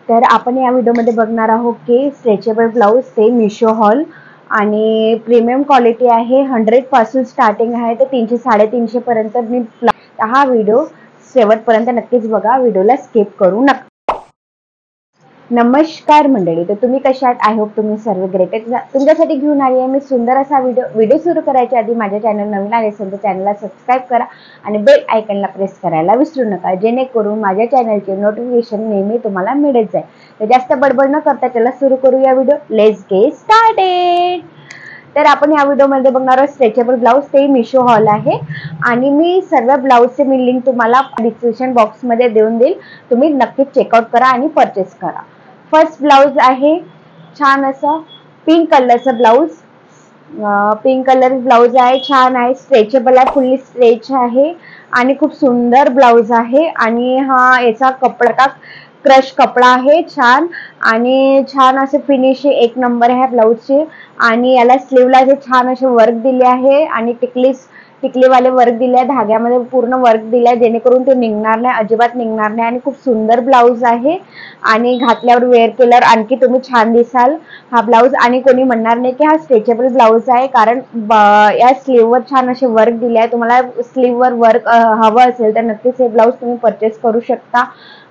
तर आपण या व्हिडिओमध्ये बघणार आहोत की स्ट्रेचेबल ब्लाउज ते मिशो हॉल आणि प्रीमियम क्वालिटी आहे. 100 पासून स्टार्टिंग आहे तर 300 350 पर्यंत मी हा व्हिडिओ शेवटपर्यंत नक्कीच बघा, व्हिडिओला स्किप करू नका. नमस्कार मंडळी, तर तुम्ही कशा आहात? आय होप तुम्ही सर्व ग्रेट आहेत. तुमच्यासाठी घेऊन आली आहे मी सुंदर असा व्हिडिओ सुरू करायच्या आधी माझ्या चॅनल नवीन आले असेल तर चॅनलला सबस्क्राईब करा आणि बेल आयकनला प्रेस करायला विसरू नका, जेणेकरून माझ्या चॅनलचे नोटिफिकेशन नेहमी तुम्हाला मिळत जाईल. तर जास्त बडबड न करता चला सुरू करूया व्हिडिओ. Let's get started. तर आपण या व्हिडिओमध्ये बघणार आहोत स्ट्रेचेबल ब्लाउज ते मिशो हॉल आहे आणि मी सर्व ब्लाउजचे मी लिंक तुम्हाला डिस्क्रिप्शन बॉक्समध्ये देऊन देईल. तुम्ही नक्कीच चेकआउट करा आणि परचेस करा. फर्स्ट ब्लाउज आहे छान असं पिंक कलरचं ब्लाउज. पिंक कलर ब्लाउज आहे, छान आहे, स्ट्रेचेबल आहे, फुल्ली स्ट्रेच आहे आणि खूप सुंदर ब्लाउज आहे. आणि हा याचा कपडा क्रश कपडा आहे छान आणि छान असे फिनिशिंग एक नंबर आहे ब्लाउजची. आणि याला स्लीवला छान असे वर्क दिले आहे आणि टिकलीवाले वर्क दिले आहे, धाग्यामध्ये पूर्ण वर्क दिले आहे, जेणेकरून ते निघणार नाही, अजिबात निघणार नाही. आणि खूप सुंदर ब्लाउज आहे आणि घातल्यावर वेअर केल्यावर आणखी तुम्ही छान दिसाल हा ब्लाउज. आणि कोणी म्हणणार नाही की हा स्ट्रेचेबल ब्लाउज आहे, कारण या स्लीववर छान असे वर्क दिले आहे. तुम्हाला स्लीववर वर्क हवं असेल तर नक्कीच हे ब्लाउज तुम्ही परचेस करू शकता.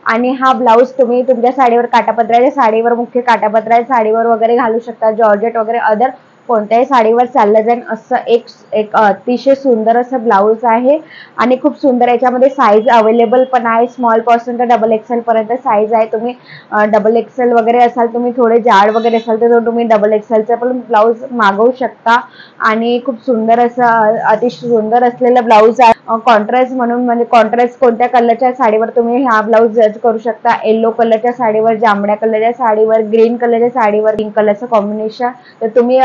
आणि हा ब्लाउज तुम्ही तुमच्या साडीवर, काठापदराच्या साडीवर, मुख्य काठापदराच्या साडीवर वगैरे घालू शकता, जॉर्जेट वगैरे अदर कोणत्याही साडीवर चाललं जाईल असं एक अतिशय सुंदर असं ब्लाउज आहे. आणि खूप सुंदर याच्यामध्ये साईज अवेलेबल पण आहे, स्मॉल पासून तर डबल एक्सेल पर्यंत साईज आहे. तुम्ही डबल एक्सेल वगैरे असाल, तुम्ही थोडे जाड वगैरे असाल तर तुम्ही डबल एक्सेलचा पण ब्लाउज मागवू शकता. आणि खूप सुंदर असं अतिशय सुंदर असलेलं ब्लाउज आहे. कॉन्ट्रास्ट म्हणून, म्हणजे कॉन्ट्रास्ट कोणत्या कलरच्या साडीवर तुम्ही हा ब्लाउज जज करू शकता. येलो कलरच्या साडीवर, जांभळ्या कलरच्या साडीवर, ग्रीन कलरच्या साडीवर, पिंक कलरचं कॉम्बिनेशन. तर तुम्ही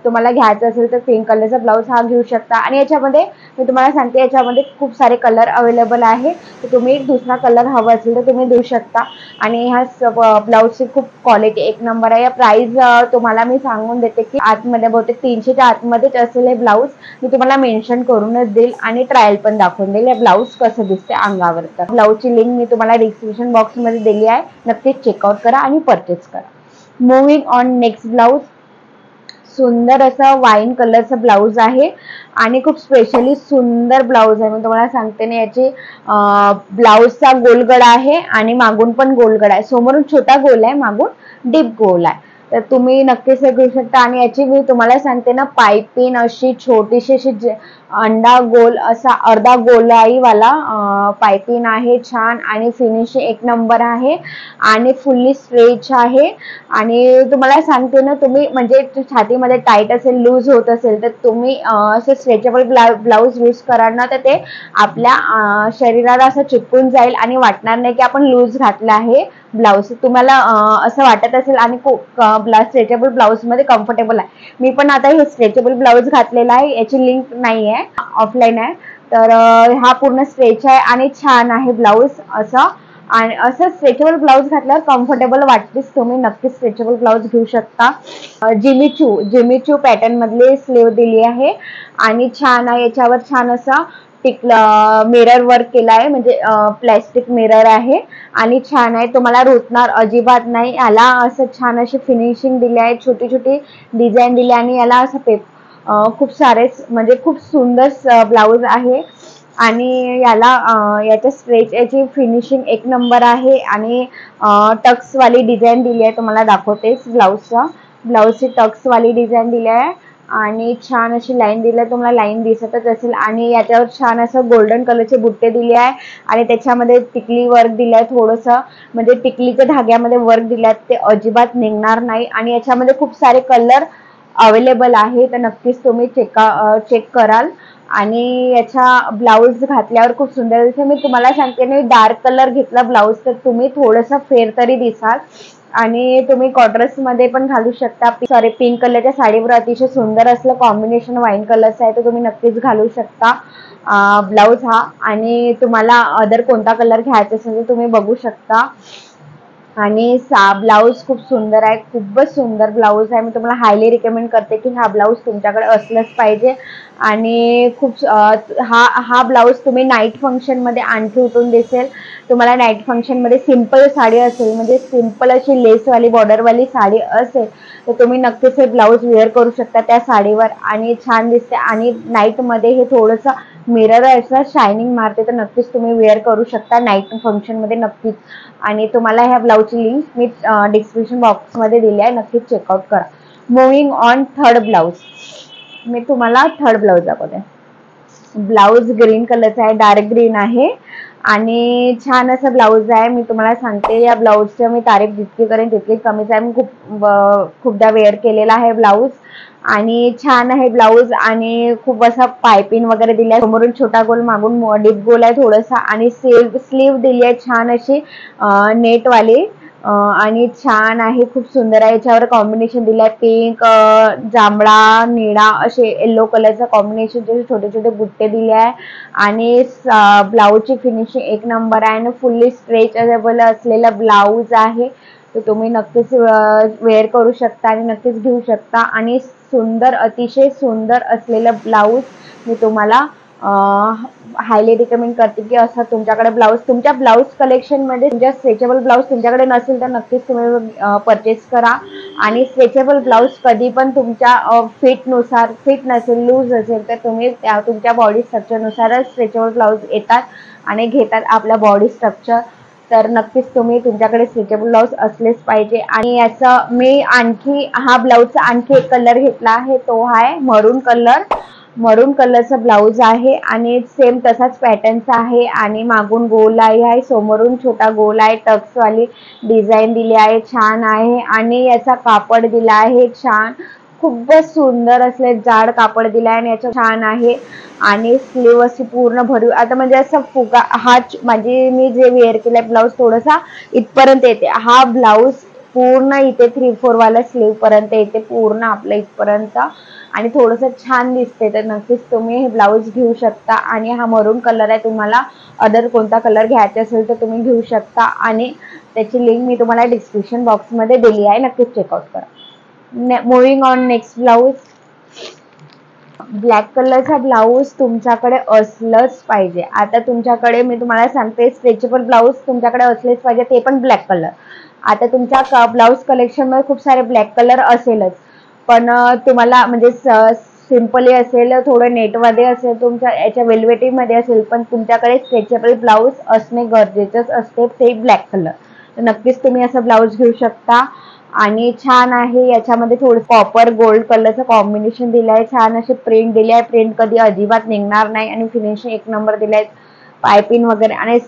तुम्हाला घ्यायचं असेल तर पिंक कलरचा ब्लाउज हा घेऊ शकता. आणि याच्यामध्ये मी तुम्हाला सांगते, याच्यामध्ये खूप सारे कलर अवेलेबल आहे, तर तुम्ही दुसरा कलर हवा असेल तर तुम्ही देऊ शकता. आणि ह्या ब्लाउजची खूप क्वालिटी एक नंबर आहे. प्राइस तुम्हाला मी सांगून देते की आतमध्ये बहुतेक 300च्या आतमध्येच असेल हे ब्लाउज. मी तुम्हाला मेन्शन करूनच देईल आणि ट्रायल पण दाखवून देईल हे ब्लाउज कसं दिसते अंगावर. तर ब्लाउजची लिंक मी तुम्हाला डिस्क्रिप्शन बॉक्समध्ये दिली आहे, नक्कीच चेकआउट करा आणि परचेस करा. Moving on next blouse. सुंदर असं वाईन कलरचं ब्लाउज आहे आणि खूप स्पेशली सुंदर ब्लाउज आहे. मी तुम्हाला सांगते ना, याची ब्लाउजचा गोलगडा आहे आणि मागून पण गोलगडा आहे. समोरून छोटा गोल आहे, मागून डीप गोल आहे. तर तुम्ही नक्कीच हे घेऊ शकता. आणि याची मी तुम्हाला सांगते ना, पाइपिंग अशी छोटीशी अशी अंडा गोल असा अर्धा गोलाईवाला पाइपिंग आहे छान. आणि फिनिशिंग एक नंबर आहे आणि फुल्ली स्ट्रेच आहे. आणि तुम्हाला सांगते ना, तुम्ही म्हणजे छातीमध्ये टाईट असेल, लूज होत असेल तर तुम्ही असं स्ट्रेचेबल ब्लाउज यूज कराल ना, तर ते आपल्या शरीराला असं चिपकून जाईल आणि वाटणार नाही की आपण लूज घातला आहे ब्लाउज. तुम्हाला असं वाटत असेल आणि स्ट्रेचेबल ब्लाउज मध्ये कम्फर्टेबल आहे. मी पण आता हे स्ट्रेचेबल ब्लाउज घातलेला आहे, याची लिंक नाही आहे, ऑफलाईन आहे. तर हा पूर्ण स्ट्रेच आहे आणि छान आहे ब्लाउज असं. आणि असं स्ट्रेचेबल ब्लाउज घातल्यावर कम्फर्टेबल वाटतेच. तुम्ही नक्कीच स्ट्रेचेबल ब्लाउज घेऊ शकता. जिमीचू पॅटर्न मधली स्लीव दिली आहे आणि छान आहे. याच्यावर छान असा मिरर वर्क केला आहे, म्हणजे प्लॅस्टिक मिरर आहे आणि छान आहे. तुम्हाला रुतणार अजिबात नाही. याला असं छान अशी फिनिशिंग दिली आहे, छोटी छोटी डिझाईन दिली आणि याला असं खूप सारे म्हणजे खूप सुंदर ब्लाउज आहे. आणि याच्या स्ट्रेच याची फिनिशिंग एक नंबर आहे. आणि टक्स वाली डिझाईन दिली आहे, तुम्हाला दाखवतेच ब्लाउजची टक्स वाली डिझाईन दिली आहे आणि छान अशी लाईन दिली आहे, तुम्हाला लाईन दिसतच असेल. आणि याच्यावर छान असं गोल्डन कलरचे बुट्टे दिले आहे आणि त्याच्यामध्ये टिकली वर्क दिलं आहे थोडंसं, म्हणजे टिकलीच्या धाग्यामध्ये वर्क दिले आहेत, ते अजिबात निघणार नाही. आणि याच्यामध्ये खूप सारे कलर अवेलेबल आहे, तर नक्कीच तुम्ही चेक कराल. आणि याचा ब्लाउज घातल्यावर खूप सुंदर दिसते. मी तुम्हाला सांगते ना, डार्क कलर घेतला ब्लाउज तर तुम्ही थोडंसं फेर तरी दिसाल. आणि तुम्ही कॉन्ट्रास्ट मध्ये पण घालू शकता. पिंक कलरच्या साडीवर अतिशय सुंदर असलं कॉम्बिनेशन वाईन कलरचं आहे, तर तुम्ही नक्कीच घालू शकता ब्लाउज हा. आणि तुम्हाला अदर कोणता कलर घ्यायचा असेल तर तुम्ही बघू शकता. आणि ब्लाऊज खूप सुंदर आहे, खूपच सुंदर ब्लाऊज आहे. मी तुम्हाला हायली रिकमेंड करते की हा ब्लाऊज तुमच्याकडे असलंच पाहिजे. आणि खूप हा ब्लाऊज तुम्ही नाईट फंक्शनमध्ये आणखी उठून दिसेल. तुम्हाला नाईट फंक्शनमध्ये सिंपल साडी असेल, म्हणजे सिंपल अशी लेसवाली बॉर्डरवाली साडी असेल, तर तुम्ही नक्कीच हे ब्लाऊज वेअर करू शकता त्या साडीवर आणि छान दिसते. आणि नाईटमध्ये हे थोडंसं मिरर असं शायनिंग मारते, तर नक्कीच तुम्ही वेअर करू शकता नाईट फंक्शनमध्ये नक्कीच. आणि तुम्हाला ह्या ब्लाऊजची लिंक मी डिस्क्रिप्शन बॉक्समध्ये दिली आहे, नक्कीच चेकआउट करा. Moving on third blouse. मी तुम्हाला थर्ड ब्लाऊज दाखवते. ब्लाऊज ग्रीन कलरचा आहे, डार्क ग्रीन आहे आणि छान असं ब्लाऊज आहे. मी तुम्हाला सांगते या ब्लाऊजचं मी तारीफ जितकी करेन तितकी कमीच आहे. मी खूपदा वेअर केलेला आहे ब्लाऊज आणि छान आहे ब्लाऊज. आणि खूप असा पायपिंग वगैरे दिली आहे, समोरून छोटा गोल मागून डीप गोल आहे थोडासा. आणि स्लीव दिली आहे छान अशी नेटवाली आणि छान आहे, खूप सुंदर आहे. याच्यावर कॉम्बिनेशन दिलं आहे पिंक, जांभळा, निळा असे येल्लो कलरचं कॉम्बिनेशन, छोटे छोटे बुट्टे दिले आहे. आणि ब्लाऊजची फिनिशिंग एक नंबर आहे आणि फुल्ली स्ट्रेचेबल असलेला ब्लाऊज आहे. तर तुम्ही नक्कीच वेअर करू शकता आणि नक्कीच घेऊ शकता. आणि सुंदर, अतिशय सुंदर असलेलं ब्लाऊज मी तुम्हाला हायली रिकमेंड करते की असं तुमच्याकडे ब्लाऊज तुमच्या ब्लाऊज कलेक्शनमध्ये तुमच्या स्ट्रेचेबल ब्लाऊज तुमच्याकडे नसेल तर नक्कीच तुम्ही परचेस करा. आणि स्ट्रेचेबल ब्लाऊज कधी पण तुमच्या फिटनुसार, फिट नसेल, लूज असेल तर तुम्ही तुमच्या बॉडी स्ट्रक्चरनुसारच स्ट्रेचेबल ब्लाऊज येतात आणि घेतात आपल्या बॉडी स्ट्रक्चर. तर नक्कीच तुम्ही तुमच्याकडे स्ट्रेचेबल ब्लाऊज असलेच पाहिजे. आणि याचं मी आणखी हा ब्लाऊजचा आणखी एक कलर घेतला आहे, तो आहे मरून कलर. मरून कलरचा ब्लाऊज आहे आणि सेम तसाच पॅटर्नचा आहे आणि मागून गोल आहे, समोरून छोटा गोल आहे, टक्सवाली डिझाईन दिली आहे, छान आहे. आणि याचा कापड दिला आहे छान, खूपच सुंदर असले जाड कापड दिला आहे आणि याचं छान आहे. आणि स्लीव अशी पूर्ण भरू आता म्हणजे असं फुगा हा म्हणजे मी जे वेअर केलाय ब्लाऊज थोडासा इथपर्यंत येते. हा ब्लाऊज पूर्ण इथे 3/4 वाला स्लीव पर्यंत येते, पूर्ण आपल्या इथपर्यंत आणि थोडंसं छान दिसते. तर नक्कीच तुम्ही हे ब्लाऊज घेऊ शकता. आणि हा मरून कलर आहे, तुम्हाला अदर कोणता कलर घ्यायचा असेल तर तुम्ही घेऊ शकता आणि त्याची लिंक मी तुम्हाला डिस्क्रिप्शन बॉक्समध्ये दिली आहे, नक्कीच चेकआउट करा. Moving on next blouse. Black कलरचा ब्लाऊज तुमच्याकडे असलंच पाहिजे. आता तुमच्याकडे मी तुम्हाला सांगते स्ट्रेचेबल ब्लाऊज तुमच्याकडे असलेच पाहिजे, ते पण ब्लॅक कलर. आता तुमच्या ब्लाऊज कलेक्शनमध्ये खूप सारे ब्लॅक कलर असेलच, पण तुम्हाला म्हणजे सिम्पली असेल, थोडं नेटमध्ये असेल, तुमच्या याच्या वेल्वेटीमध्ये असेल, पण तुमच्याकडे स्ट्रेचेबल ब्लाऊज असणे गरजेचंच असते, ते ब्लॅक कलर. तर नक्कीच तुम्ही असं ब्लाऊज घेऊ शकता. आणि छान आहे. याच्यामध्ये थोडं कॉपर गोल्ड कलरचं कॉम्बिनेशन दिलं आहे, छान अशी प्रिंट दिली आहे, प्रिंट कधी अजिबात निघणार नाही आणि फिनिशिंग एक नंबर दिलं आहे, पायपिंग वगैरे. आणि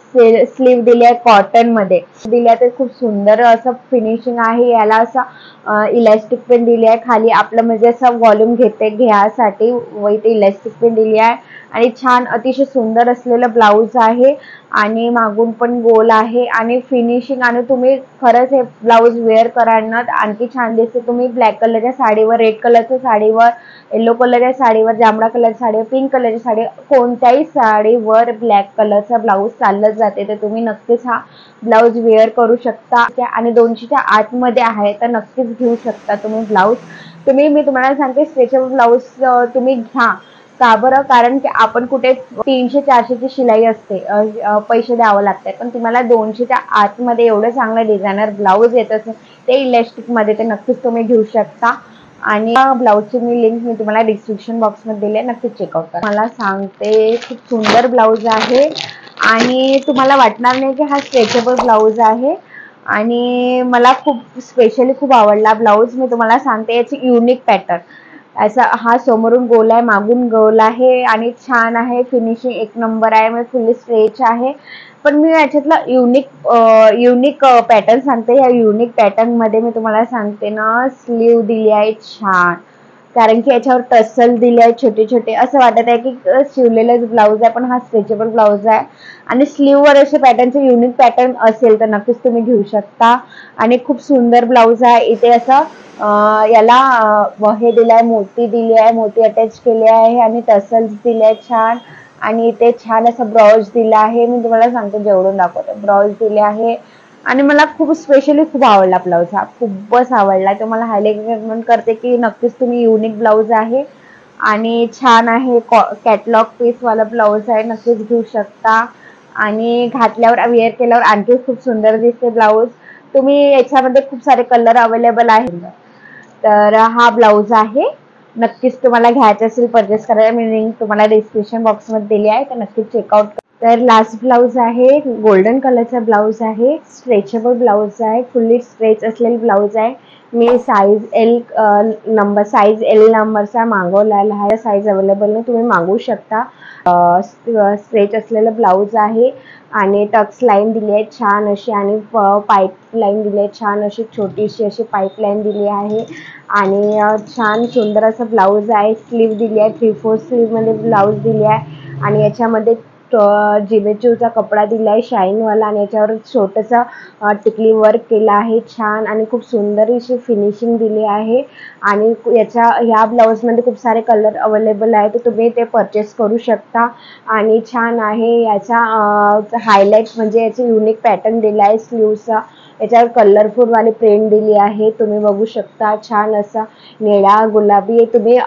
स्लीव दिली आहे कॉटनमध्ये दिली आहे, तर खूप सुंदर असं फिनिशिंग आहे. याला असं इलास्टिक पेन दिली आहे खाली, आपलं म्हणजे असं व्हॉल्यूम घ्यायसाठी इथे इलास्टिक पेन दिली आहे. आणि छान अतिशय सुंदर असलेलं ब्लाऊज आहे आणि मागून पण गोल आहे आणि फिनिशिंग. आणि तुम्ही खरंच हे ब्लाऊज वेअर कराल आणखी छान दिसते. तुम्ही ब्लॅक कलरच्या साडीवर, रेड कलरच्या साडीवर, येलो कलरच्या साडीवर, जांभळा कलरच्या साडीवर, पिंक कलरच्या साडीवर, कोणत्याही साडीवर ब्लॅक कलरचा ब्लाऊज चालत जाते. तर तुम्ही नक्कीच हा ब्लाऊज वेअर करू शकता. आणि 200च्या आतमध्ये आहे तर नक्कीच घेऊ शकता तुम्ही ब्लाऊज. मी तुम्हाला सांगते स्ट्रेचेबल ब्लाऊज तुम्ही घ्या. का बरं? कारण की आपण कुठे 300-400ची शिलाई असते, पैसे द्यावं लागतात, पण तुम्हाला 200च्या आतमध्ये एवढं चांगलं डिझायनर ब्लाऊज येत असेल ते इलास्टिकमध्ये, तर नक्कीच तुम्ही घेऊ शकता. आणि ब्लाऊजची लिंक मी तुम्हाला डिस्क्रिप्शन बॉक्समध्ये दिली आहे, नक्कीच चेकआउट करा. मला सांगते खूप सुंदर ब्लाऊज आहे आणि तुम्हाला वाटणार नाही की हा स्ट्रेचेबल ब्लाऊज आहे. आणि मला स्पेशली खूप आवडला ब्लाऊज. मी तुम्हाला सांगते याची युनिक पॅटर्न असा हा समोरून गोल आहे, मागून गोल आहे आणि छान आहे. फिनिशिंग एक नंबर आहे, म्हणजे फुल्ली स्ट्रेच आहे. पण मी याच्यातला युनिक पॅटर्न सांगते. या युनिक पॅटर्नमध्ये मी तुम्हाला सांगते ना, स्लीव दिली आहे छान, कारण की याच्यावर टसल दिले आहे छोटे छोटे, असं वाटत आहे की शिवलेलंच ब्लाऊज आहे, पण हा स्ट्रेचेबल ब्लाऊज आहे. आणि स्लीववर असे पॅटर्नचे युनिक पॅटर्न असेल तर नक्कीच तुम्ही घेऊ शकता. आणि खूप सुंदर ब्लाऊज आहे. इथे असं याला हे दिलं आहे, मोती दिली आहे, मोती अटॅच केले आहे आणि टसल्स दिले आहेत छान. आणि इथे छान असं ब्राउज दिला आहे. मी तुम्हाला सांगते जेवढून दाखवते, ब्राउज दिले आहे आणि मला खूप स्पेशली खूप आवडला ब्लाऊज, हा खूपच आवडला. तर मला हायली रेकमेंड करते की नक्कीच तुम्ही युनिक ब्लाऊज आहे आणि छान आहे, कॅटलॉग पीस वाला ब्लाऊज आहे, नक्कीच घेऊ शकता. आणि घातल्यावर वेअर केल्यावर आणखी खूप सुंदर दिसते ब्लाऊज. तुम्ही याच्यामध्ये खूप सारे कलर अवेलेबल आहेत. तर हा ब्लाऊज आहे, नक्कीच तुम्हाला घ्यायचा असेल परचेस करायला, मी लिंक तुम्हाला डिस्क्रिप्शन बॉक्समध्ये दिली आहे, तर नक्कीच चेकआउट. तर लास्ट ब्लाऊज आहे, गोल्डन कलरचा ब्लाऊज आहे, स्ट्रेचेबल ब्लाऊज आहे, फुल्ली स्ट्रेच असलेली ब्लाऊज आहे. मी साईज एल नंबरचा मागवलेला आहे, साईज अवेलेबल नाही, तुम्ही मागवू शकता. स्ट्रेच असलेलं ब्लाऊज आहे आणि टक्स लाईन दिली आहे छान अशी, आणि पाईप लाईन दिली आहे छान अशी, छोटीशी अशी पाईप लाईन दिली आहे. आणि छान सुंदर असं ब्लाऊज आहे. स्लीव दिली आहे, 3/4 स्लीव मध्ये ब्लाऊज दिली आहे. आणि याच्यामध्ये जिमेचूचा कपडा दिला आहे शाईनवाला, आणि याच्यावर छोटंसं टिकली वर्क केलं आहे छान, आणि खूप सुंदर अशी फिनिशिंग दिली आहे. आणि ह्या ब्लाऊजमध्ये खूप सारे कलर अवेलेबल आहे, तर तुम्ही ते परचेस करू शकता. आणि छान आहे. याचा हायलाईट म्हणजे याचे युनिक पॅटर्न दिला आहे स्लीवचा, याच्यावर कलरफुल वाली प्रिंट दिली आहे, तुम्ही बघू शकता. छान असा निळा गुलाबी, तुम्ही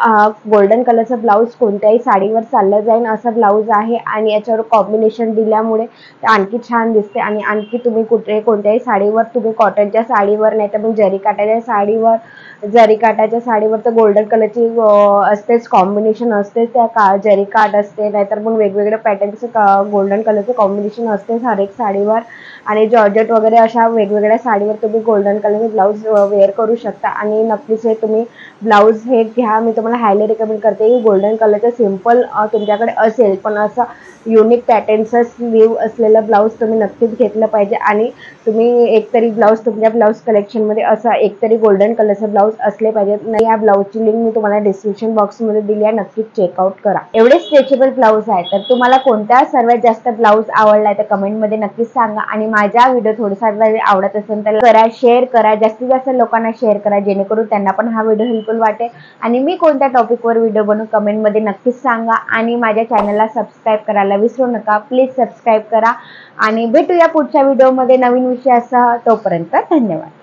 गोल्डन कलरचा ब्लाऊज कोणत्याही साडीवर चाललं जाईल असा ब्लाऊज आहे. आणि याच्यावर कॉम्बिनेशन दिल्यामुळे ते आणखी छान दिसते. आणि आणखी तुम्ही कोणत्याही साडीवर, तुम्ही कॉटनच्या साडीवर, नाही तर मग जरी काटाच्या साडीवर तर गोल्डन कलरची असतेच, कॉम्बिनेशन असतेच, त्या जरी काट असते, नाहीतर मग वेगवेगळ्या पॅटर्नचं गोल्डन कलरचं कॉम्बिनेशन असतेच हर एक साडीवर. आणि जॉर्जेट वगैरे अशा वेगवेगळ्या साडीवर तुम्ही गोल्डन कलरचे ब्लाऊज वेअर करू शकता. आणि नक्कीच हे तुम्ही ब्लाऊज हे घ्या, मी तुम्हाला हायली रेकमेंड करते की गोल्डन कलरचं सिम्पल तुमच्याकडे असेल, पण असं युनिक पॅटर्नचं स्लीव असलेलं ब्लाऊज तुम्ही नक्कीच घेतलं पाहिजे. आणि तुम्ही एकतरी ब्लाऊज तुमच्या ब्लाऊज कलेक्शनमध्ये असा एकतरी गोल्डन कलरचा ब्लाऊज असले पाहिजेत. नाही, या ब्लाऊजची लिंक मी तुम्हाला डिस्क्रिप्शन बॉक्समध्ये दिली आहे, नक्कीच चेकआउट करा. एवढे स्ट्रेचेबल ब्लाऊज आहे. तर तुम्हाला कोणत्या सर्वात जास्त ब्लाऊज आवडला तर कमेंटमध्ये नक्कीच सांगा. आणि माझा व्हिडिओ थोडासा आवडत असेल तर करा, शेअर करा, जास्तीत जास्त लोकांना शेअर करा, जेणेकरून त्यांना पण हा व्हिडिओ हेल्पफुल वाटेल. आणि मी कोणत्या टॉपिकवर व्हिडिओ बनवू कमेंटमध्ये नक्कीच सांगा. आणि माझ्या चॅनलला सबस्क्राईब करायला विसरू नका, प्लीज सबस्क्राईब करा. आणि भेटूया पुढच्या व्हिडिओमध्ये नवीन विषयासह. तोपर्यंत धन्यवाद.